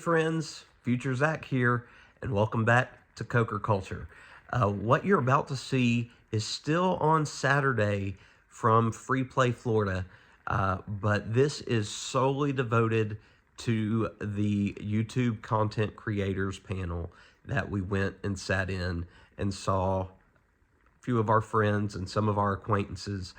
friends, Future Zach here, and welcome back to Coker Culture. What you're about to see is still on Saturday from Free Play Florida, but this is solely devoted to the YouTube content creators panel that we went and sat in and saw a few of our friends and some of our acquaintances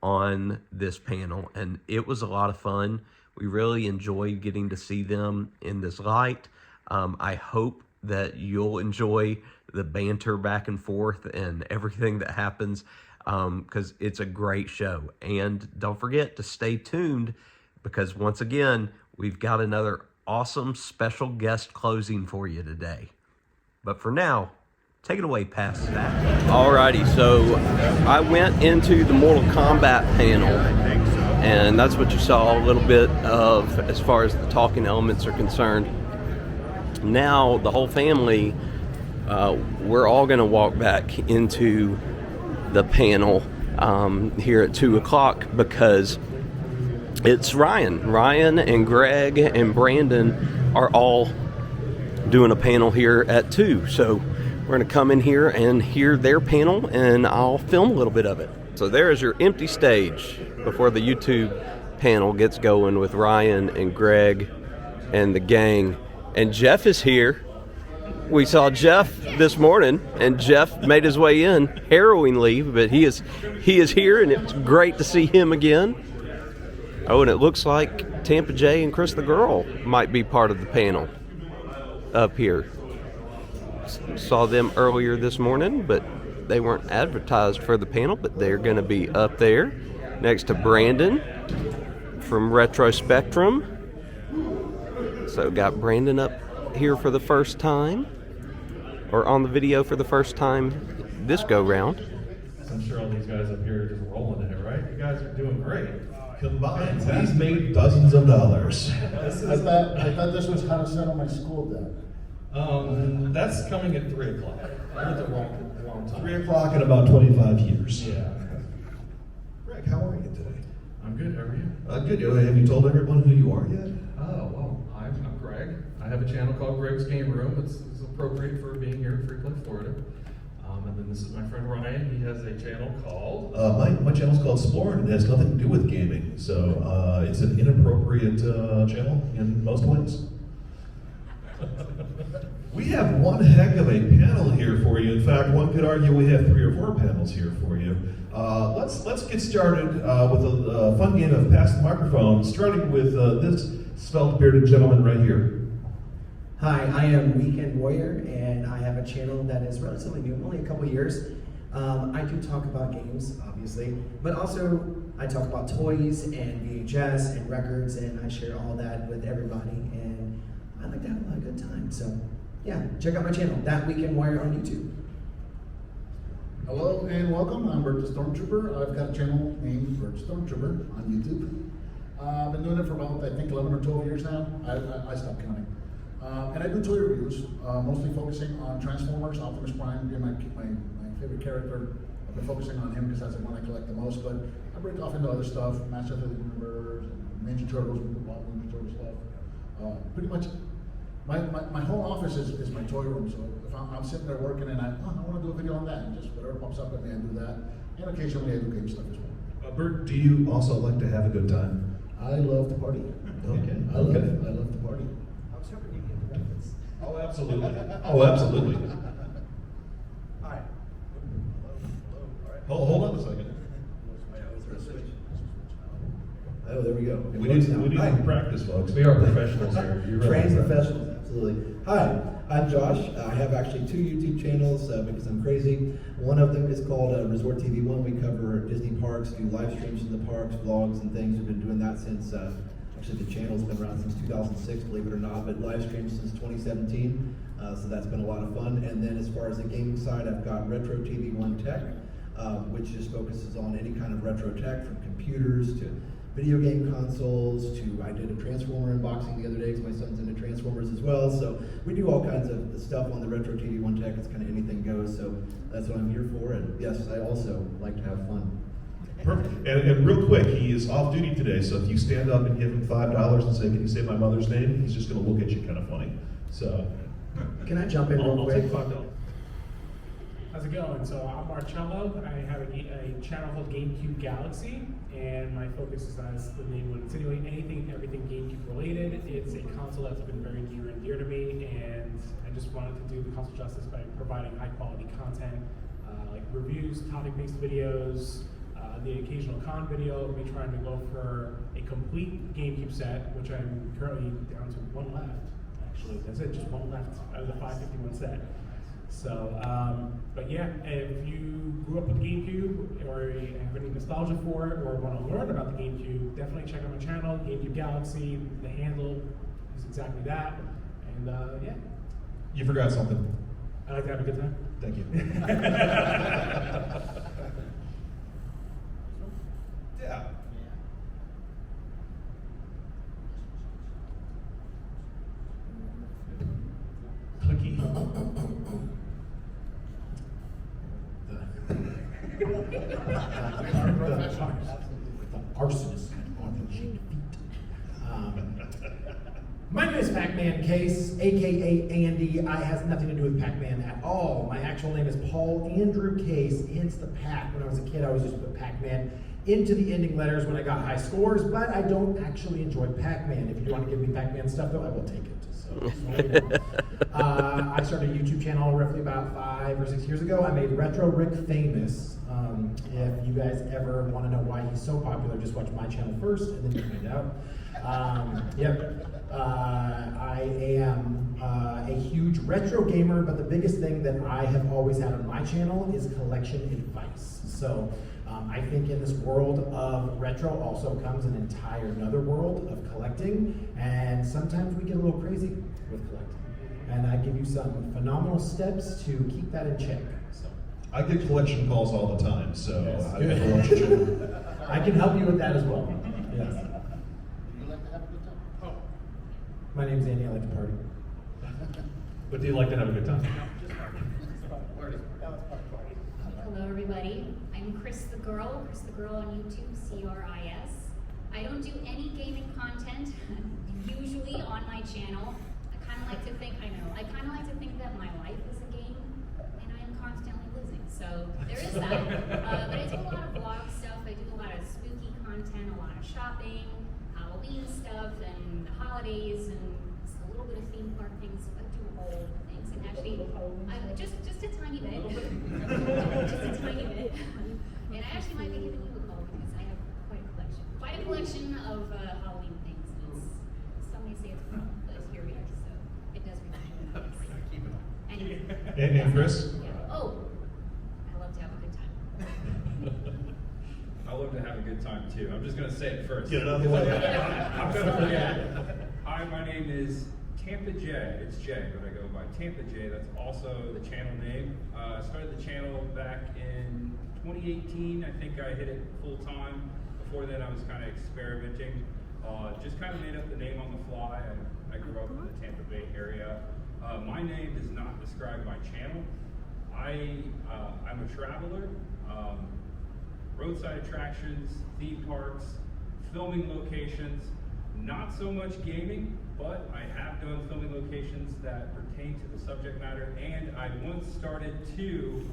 on this panel, and it was a lot of fun. We really enjoyed getting to see them in this light. I hope that you'll enjoy the banter back and forth and everything that happens, because it's a great show. And don't forget to stay tuned, because once again, we've got another awesome special guest closing for you today. But for now, take it away, past that. Alrighty, so I went into the Mortal Kombat panel, and that's what you saw a little bit of as far as the talking elements are concerned. Now, the whole family, we're all going to walk back into the panel here at 2 o'clock because it's Ryan and Greg and Brandon are all doing a panel here at 2. So we're going to come in here and hear their panel, and I'll film a little bit of it. So there is your empty stage before the YouTube panel gets going with Ryan and Greg and the gang. And Jeff is here. We saw Jeff this morning, and Jeff made his way in, harrowing leave, but he is here, and it's great to see him again. Oh, and it looks like Tampa Jay and Cris the Girl might be part of the panel up here. Saw them earlier this morning, but they weren't advertised for the panel, but they're going to be up there next to Brandon from Retro Spectrum. So got Brandon up here for the first time, or on the video for the first time this go round. I'm sure all these guys up here are just rolling in it, right? You guys are doing great. Combined, he's made dozens of dollars. I thought this was how to settle my school debt. That's coming at 3 o'clock. I went the wrong time. 3 o'clock in about 25 years. Yeah. Greg, how are you today? I'm good. How are you? Good. Have you told everyone who you are yet? Oh, well, I'm Greg. I have a channel called Greg's Game Room. It's appropriate for being here in Free Play, Florida. And then this is my friend Ryan. He has a channel called... My channel's called Exploring, and it has nothing to do with gaming. So it's an inappropriate channel in most ways. We have one heck of a panel here for you. In fact, one could argue we have 3 or 4 panels here for you. Let's get started with a fun game of Pass the Microphone, starting with this svelte-bearded gentleman right here. Hi, I am Weekend Warrior, and I have a channel that is relatively new, only a couple years. I do talk about games, obviously, but also I talk about toys and VHS and records, and I share all that with everybody, and I like to have a lot of good time. So, yeah, check out my channel, That Weekend Warrior on YouTube. Hello and welcome. I'm Bert the Stormtrooper. I've got a channel named Bert the Stormtrooper on YouTube. I've been doing it for about, I think, 11 or 12 years now. I stopped counting. And I do toy reviews, mostly focusing on Transformers, Optimus Prime being my favorite character. I've been focusing on him because that's the one I collect the most, but I break off into other stuff, Master of the Universe, Ninja Turtles, Ninja Turtle stuff. Pretty much, my whole office is my toy room, so if I'm sitting there working and I want to do a video on that, and just whatever pops up at me, I do that. And occasionally I do game stuff as well. Bert, do you also like to have a good time? I love to party. Okay. I love to party. Oh, absolutely. Oh, absolutely. Hi. Hold on a second. Oh, there we go. We need to practice, folks. We are professionals here. You realize Trained that. professionals, absolutely. Hi, I'm Josh. I have actually 2 YouTube channels because I'm crazy. One of them is called Resort TV1. We cover Disney parks, do live streams in the parks, vlogs and things. We've been doing that since, actually the channel's been around since 2006, believe it or not, but live streams since 2017. So that's been a lot of fun. And then as far as the gaming side, I've got Retro TV1 Tech, which just focuses on any kind of retro tech, from computers to video game consoles to, I did a Transformer unboxing the other day because my son's into Transformers as well. So we do all kinds of stuff on the Retro TV1 Tech. It's kind of anything goes. So that's what I'm here for. And yes, I also like to have fun. Perfect. And real quick, he is off duty today, so if you stand up and give him $5 and say, "Can you say my mother's name?" he's just going to look at you kind of funny. So. Can I jump in real I'll quick? take $5. How's it going? So I'm Marcello. I have a channel called GameCube Galaxy, and my focus is, as the name would insinuate, anything, everything GameCube related. It's a console that's been very near and dear to me, and I just wanted to do the console justice by providing high quality content, like reviews, topic-based videos, the occasional con video, me trying to go for a complete GameCube set, which I'm currently down to one left. Actually, that's it, just one left out of the 551 set. So, but yeah, if you grew up with GameCube or have any nostalgia for it or want to learn about the GameCube, definitely check out my channel, GameCube Galaxy. The handle is exactly that. And yeah. You forgot something. I like to have a good time. Thank you. Yeah. Clicky. The arsonist on the sheet My name is Pacmancase, aka Andy. I has nothing to do with Pac-Man at all. My actual name is Paul Andrew Case, hence the Pac. When I was a kid, I was just put Pac-Man into the ending letters when I got high scores, but I don't actually enjoy Pac-Man. If you want to give me Pac-Man stuff, though, I will take it. So, I started a YouTube channel roughly about 5 or 6 years ago. I made Retro Rick famous. If you guys ever want to know why he's so popular, just watch my channel first, and then you find out. I am a huge retro gamer, but the biggest thing that I have always had on my channel is collection advice. So I think in this world of retro also comes an entire another world of collecting, and sometimes we get a little crazy with collecting. And I give you some phenomenal steps to keep that in check. So I get collection calls all the time, so Yes. I have to watch you. I can help you with that as well. Yes. You like to have a good time? Oh. My name's Andy. I like to party. But do you like to have a good time? Hello everybody, I'm Cris the Girl on YouTube, C-R-I-S. I don't do any gaming content, usually on my channel. I kind of like to think that my life is a game, and I am constantly losing, so there is that. But I do a lot of vlog stuff, I do a lot of spooky content, a lot of shopping, Halloween stuff, and the holidays, and a little bit of theme park things. I do whole things, and actually, just a tiny bit. Just a tiny bit. And I actually might be giving you a call because I have quite a collection of Halloween things. And some may say it's wrong, but here we are, so it does remind me. Anyway. And Chris? Yeah. Oh, I love to have a good time. I love to have a good time too. I'm just gonna say it first. Get it out of the way. I'm gonna forget. Hi, my name is Tampa Jay. It's Jay, but I go by Tampa Jay. That's also the channel name. I started the channel back in 2018. I think I hit it full time. Before then, I was kind of experimenting. Just kind of made up the name on the fly. I grew up in the Tampa Bay area. My name does not describe my channel. I'm a traveler. Roadside attractions, theme parks, filming locations, not so much gaming, but I have done filming locations that pertain to the subject matter, and I once started to,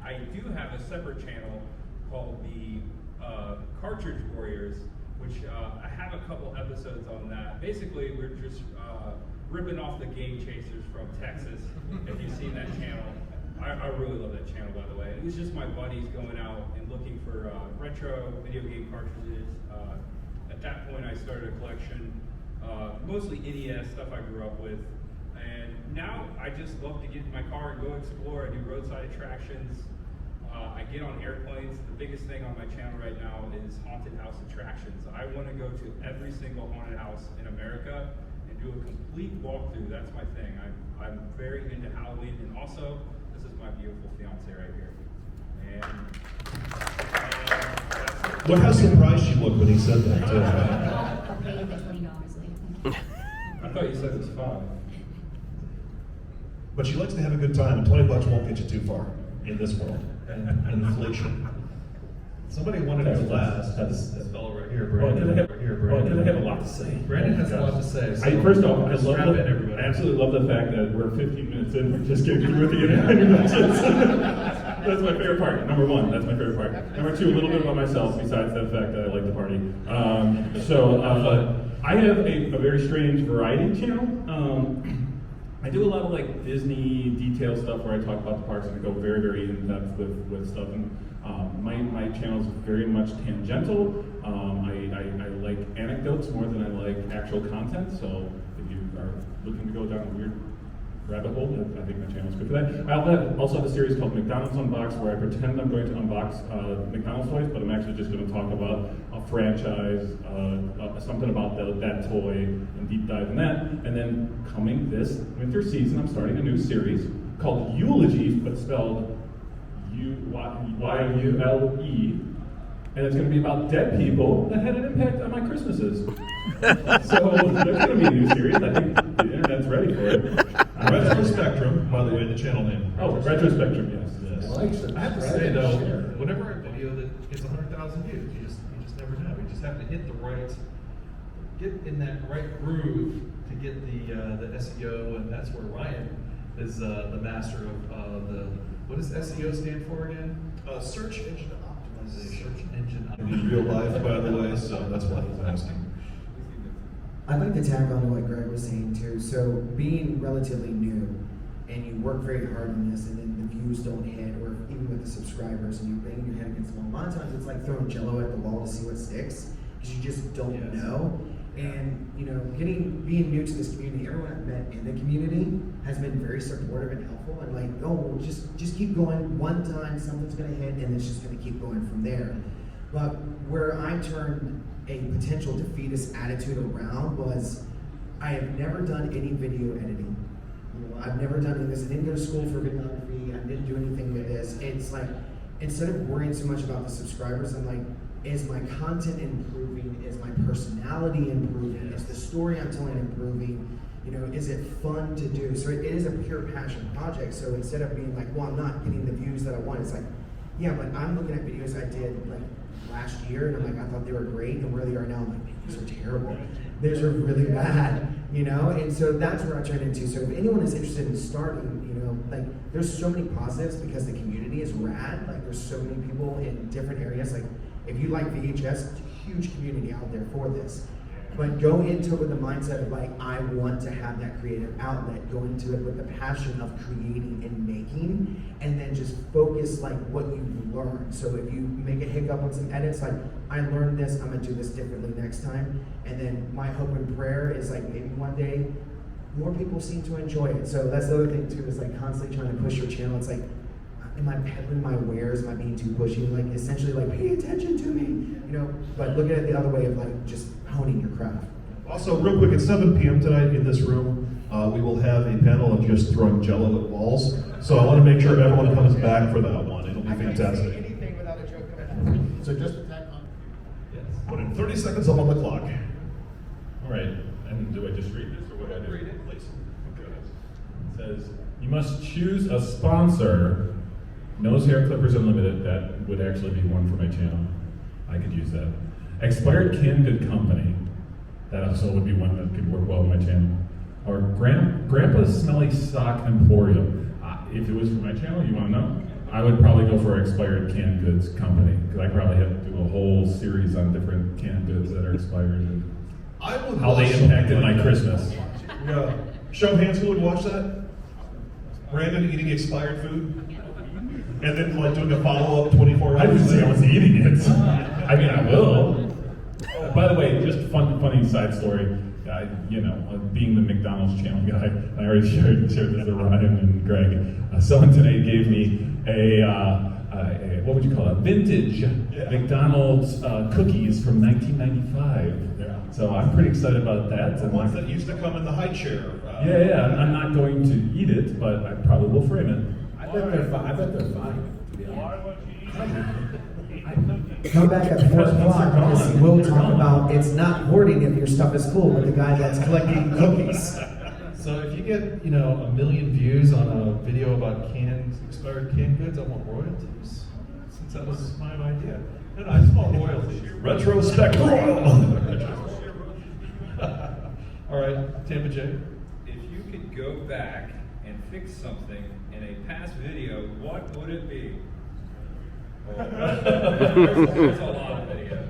I do have a separate channel called the Cartridge Warriors, which I have a couple episodes on that. Basically, we're just ripping off the Game Chasers from Texas, if you've seen that channel. I really love that channel, by the way. It was just my buddies going out and looking for retro video game cartridges. At that point, I started a collection, mostly NES stuff I grew up with. And now I just love to get in my car and go explore. I do roadside attractions. I get on airplanes. The biggest thing on my channel right now is haunted house attractions. I want to go to every single haunted house in America and do a complete walkthrough. That's my thing. I'm very into Halloween, and also, this is my beautiful fiance right here. And Look how surprised she looked when he said that, too. I'll pay you the $20 later. I thought you said it was 5. But she likes to have a good time, and $20 won't get you too far in this world. And inflation. Somebody wanted it last. That's this fellow right here, Brandon. Because I have a lot to say. Brandon has a lot to say. So First off, I strap in, everybody. absolutely love the fact that we're 15 minutes in. We're just getting through with the introductions. That's my favorite part. Number one, that's my favorite part. Number two, a little bit about myself, besides the fact that I like to party. I have a very strange variety channel. I do a lot of like Disney detail stuff where I talk about the parks and I go very, very in depth with stuff. And my channel is very much tangential. I like anecdotes more than I like actual content. So if you are looking to go down a weird rabbit hole, I think my channel is good for that. I also have a series called McDonald's Unboxed where I pretend I'm going to unbox McDonald's toys, but I'm actually just going to talk about a franchise, something about that toy, and deep dive in that. And then coming this winter season, I'm starting a new series called Eulogies, but spelled Y-U-L-E. And it's going to be about dead people that had an impact on my Christmases. So there's going to be a new series. I think the internet's ready for it. Retrospectrum, by the way, the channel name. Oh, Retrospectrum, yes. I have to say though, whenever a video that gets 100,000 views, you just never know. You just have to hit the right, get in that right groove to get the SEO, and that's where Ryan is the master of the. What does SEO stand for again? Search engine optimization. Search engine optimization. In real life, by the way, so that's why he's asking. I'd like to tag on to what Greg was saying too. So being relatively new and you work very hard on this and then the views don't hit, or even with the subscribers and you bang your head against the wall, a lot of times it's like throwing jello at the wall to see what sticks because you just don't know. And you know, being new to this community, everyone I've met in the community has been very supportive and helpful and like, oh, just keep going. One time something's gonna hit and it's just gonna keep going from there. But where I turned a potential defeatist attitude around was I have never done any video editing. You know, I've never done this. I didn't go to school for videography. I didn't do anything with this. It's like, instead of worrying so much about the subscribers, I'm like, is my content improving? Is my personality improving? Is the story I'm telling improving? You know, is it fun to do? So it is a pure passion project. So instead of being like, well, I'm not getting the views that I want, it's like, yeah, but I'm looking at videos I did like last year and I'm like, I thought they were great, and where they are now, I'm like, man, these are terrible. These are really bad, you know? And so that's where I turn into. So if anyone is interested in starting, you know, like there's so many positives because the community is rad. Like there's so many people in different areas. Like if you like VHS, it's a huge community out there for this. But go into it with the mindset of like, I want to have that creative outlet. Go into it with the passion of creating and making, and then just focus like what you've learned. So if you make a hiccup on some edits, like I learned this, I'm gonna do this differently next time. And then my hope and prayer is like maybe one day more people seem to enjoy it. So that's the other thing too, is like constantly trying to push your channel. It's like, am I peddling my wares? Am I being too pushy? Like essentially like, pay attention to me, you know? But look at it the other way of like just honing your craft. Also, real quick, at 7 p.m. tonight in this room, we will have a panel of just throwing jello at walls. So I want to make sure everyone comes back for that one. It'll be fantastic. Anything without a joke coming out. So just attack on. Yes. Put in 30 seconds up on the clock. All right, and do I just read this or what do I do? Read it, please. It says, you must choose a sponsor. Nose Hair Clippers Unlimited, that would actually be one for my channel. I could use that. Expired Canned Good Company, that also would be one that could work well on my channel. Or Grandpa's Smelly Sock Emporium. If it was for my channel, you want to know? I would probably go for Expired Canned Goods Company, because I probably have to do a whole series on different canned goods that are expired and how they impacted my Christmas. Yeah. Show of hands, who would watch that? Brandon eating expired food? And then like doing a follow-up 24 hours. I didn't say I was eating it. I mean, I will. By the way, just a funny side story. You know, being the McDonald's channel guy, I already shared this with Ryan and Greg. Someone today gave me a what would you call it? Vintage McDonald's cookies from 1995. Yeah. So I'm pretty excited about that. The ones that used to come in the high chair. Yeah. I'm not going to eat it, but I probably will frame it. I bet they're fine, to be honest. Come back at 4 o'clock because we'll talk about it's not hoarding if your stuff is cool with the guy that's collecting cookies. So if you get, you know, 1 million views on a video about expired canned goods, I want royalties. Since that was my idea. No, I just want royalties. Retrospective. All right, Tampa Jay. If you could go back and fix something in a past video, what would it be? Oh, there's a lot of videos.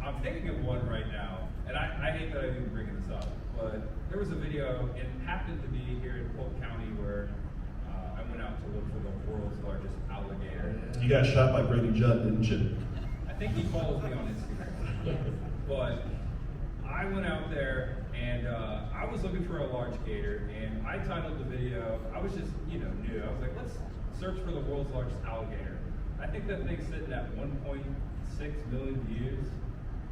I'm thinking of one right now, and I hate that I'm even bringing this up, but there was a video, it happened to be here in Polk County where I went out to look for the world's largest alligator. You got shot by Brady Judd, didn't you? I think he follows me on Instagram. But I went out there and I was looking for a large gator, and I titled the video, I was just, new. I was like, let's search for the world's largest alligator. I think that thing's sitting at 1.6 million views,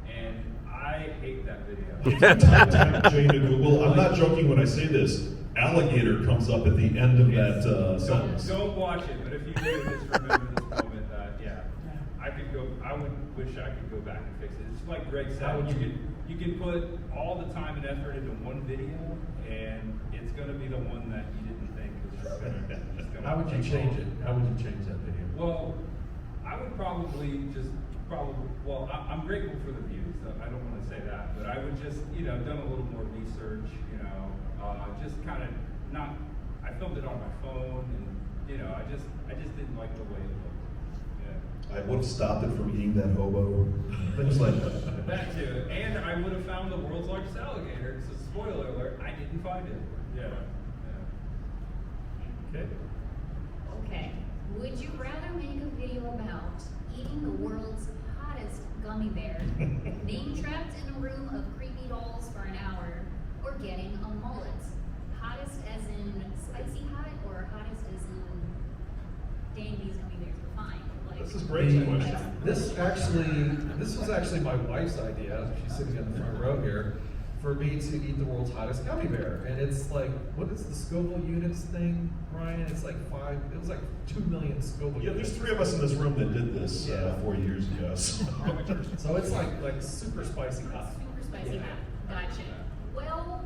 and I hate that video. Type Jay to Google. I'm not joking when I say this. Alligator comes up at the end of that sentence. Don't watch it, but if you do, just remember this moment that, I would wish I could go back and fix it. It's like Greg said, you can put all the time and effort into one video, and it's going to be the one that you didn't think was just going to. How would you change it? How would you change that video? Well, I would well, I'm grateful for the views. So I don't want to say that, but I would just, done a little more research, just kind of not. I filmed it on my phone, and I just didn't like the way it looked. Yeah. I would have stopped it from eating that hobo. Things like that. That too, and I would have found the world's largest alligator. So spoiler alert, I didn't find it. Yeah. Okay. Okay. Would you rather make a video about eating the world's hottest gummy bear, being trapped in a room of creepy dolls for an hour, or getting a mullet? Hottest as in spicy hot, or hottest as in dang, these gummy bears are fine? Like, This is great question. This was actually my wife's idea. She's sitting in the front row here. For me to eat the world's hottest gummy bear, and it's like, what is the Scoville units thing, Ryan? It's like it was like 2 million Scoville Yeah, units. there's 3 of us in this room that did this 4 years ago. So it's like super spicy hot. super spicy hot. Gotcha. Well,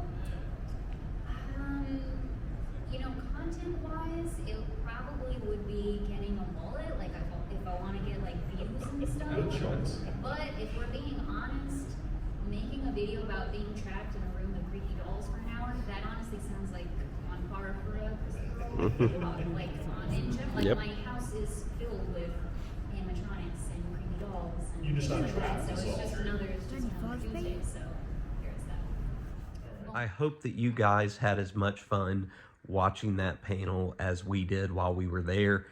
content-wise, it probably would be getting a mullet, like if I want to get like views and stuff. Good choice. But if we're being honest, making a video about being trapped in a room of creepy dolls for an hour, that honestly sounds like on par for a like in general, like Yep. my house is filled with animatronics and creepy dolls and You're just not things like that, trapped, so that's all. it's just another Tuesday, so there's that. I hope that you guys had as much fun watching that panel as we did while we were there.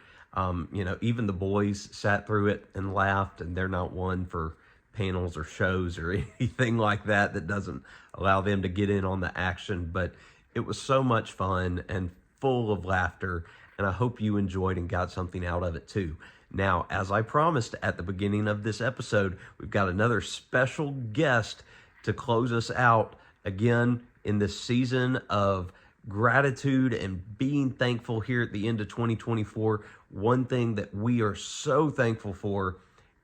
Even the boys sat through it and laughed, and they're not one for panels or shows or anything like that doesn't allow them to get in on the action. But it was so much fun and full of laughter, and I hope you enjoyed and got something out of it too. Now, as I promised at the beginning of this episode, we've got another special guest to close us out again in this season of gratitude and being thankful here at the end of 2024. One thing that we are so thankful for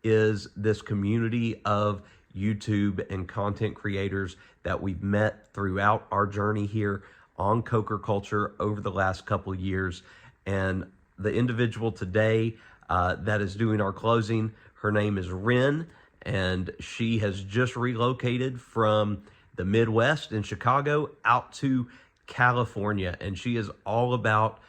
is this community of YouTube and content creators that we've met throughout our journey here on Coker Culture over the last couple of years. And the individual today that is doing our closing, her name is Ren, and she has just relocated from the Midwest in Chicago out to California, and she is all about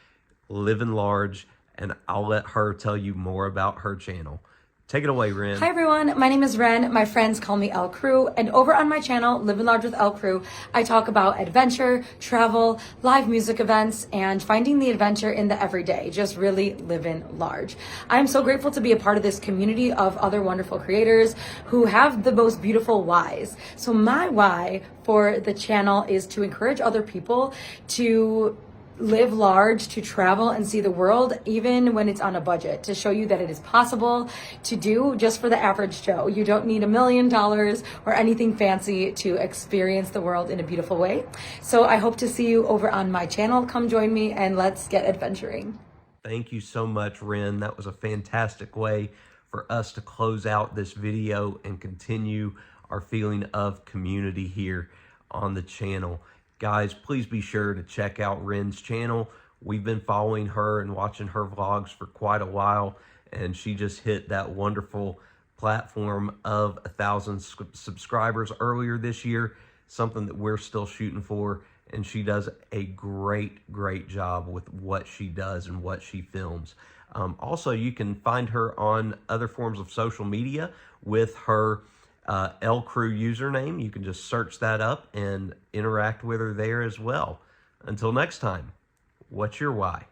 living large, and I'll let her tell you more about her channel. Take it away, Ren. Hi everyone, my name is Ren. My friends call me El Crew, and over on my channel, Living Large with El Crew, I talk about adventure, travel, live music events, and finding the adventure in the everyday, just really living large. I'm so grateful to be a part of this community of other wonderful creators who have the most beautiful whys. So my why for the channel is to encourage other people to live large, to travel and see the world, even when it's on a budget, to show you that it is possible to do just for the average Joe. You don't need $1 million or anything fancy to experience the world in a beautiful way. So I hope to see you over on my channel. Come join me and let's get adventuring. Thank you so much, Ren. That was a fantastic way for us to close out this video and continue our feeling of community here on the channel. Guys, please be sure to check out Ren's channel. We've been following her and watching her vlogs for quite a while, and she just hit that wonderful platform of 1,000 subscribers earlier this year, something that we're still shooting for, and she does a great job with what she does and what she films. Also, you can find her on other forms of social media with her L Crew username. You can just search that up and interact with her there as well. Until next time, what's your why?